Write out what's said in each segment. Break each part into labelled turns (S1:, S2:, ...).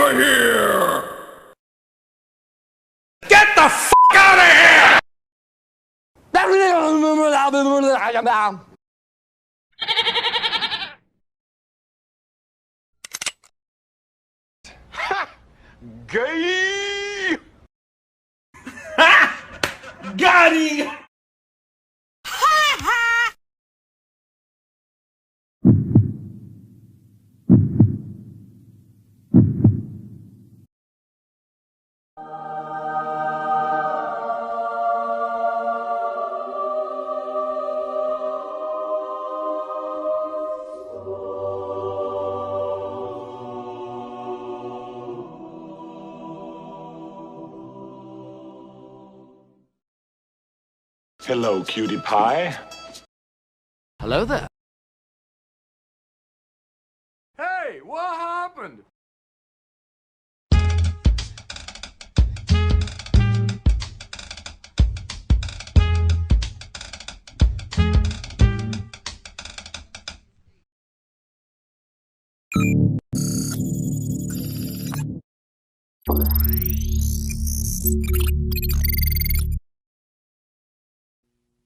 S1: over here! Get the f out of here!
S2: Gay!
S1: Got him!
S2: Hello, cutie pie.
S3: Hello there.
S2: Hey, what happened?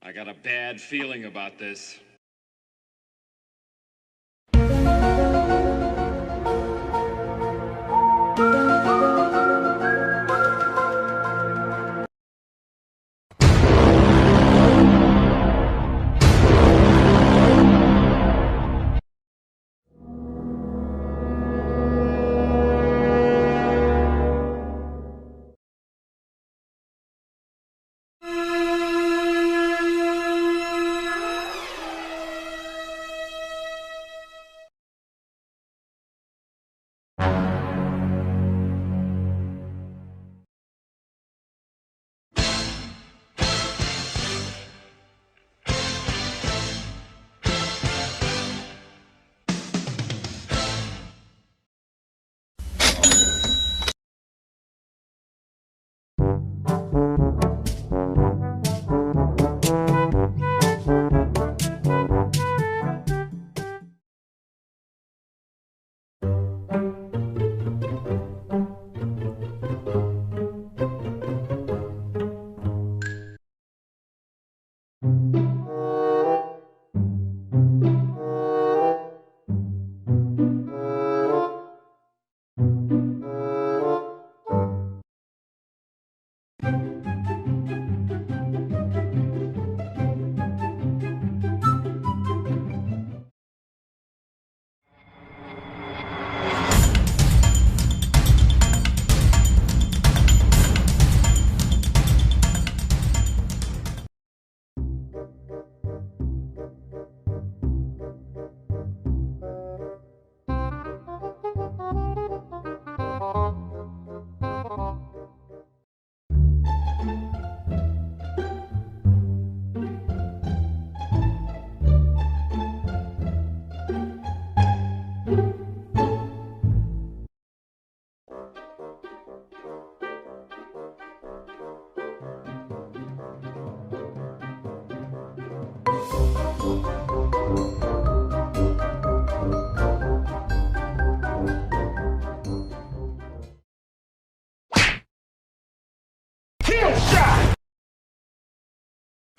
S4: I got a bad feeling about this.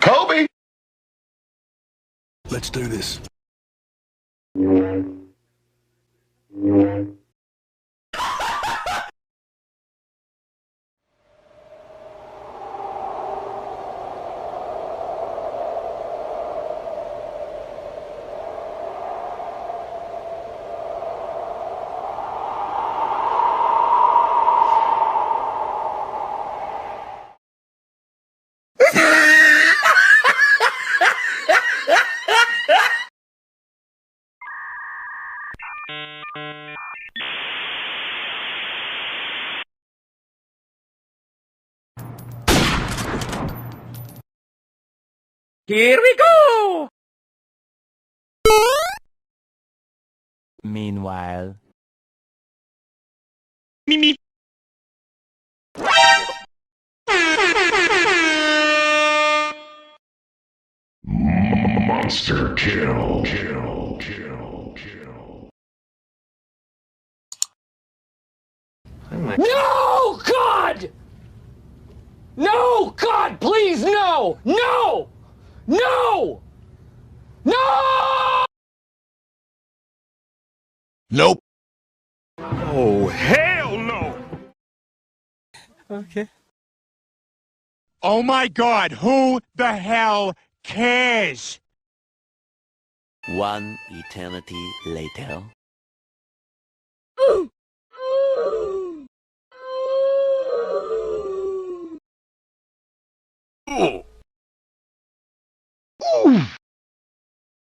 S2: Kobe!
S1: Let's do this.
S3: Here we go!
S5: Meanwhile.
S3: Mimi.
S1: Monster kill. Kill.
S5: No, God! No, God, please, no! No! No! No!
S1: Nope. Oh, hell no!
S3: Okay.
S1: Oh my god, who the hell cares?
S6: One eternity later.
S1: Ooh.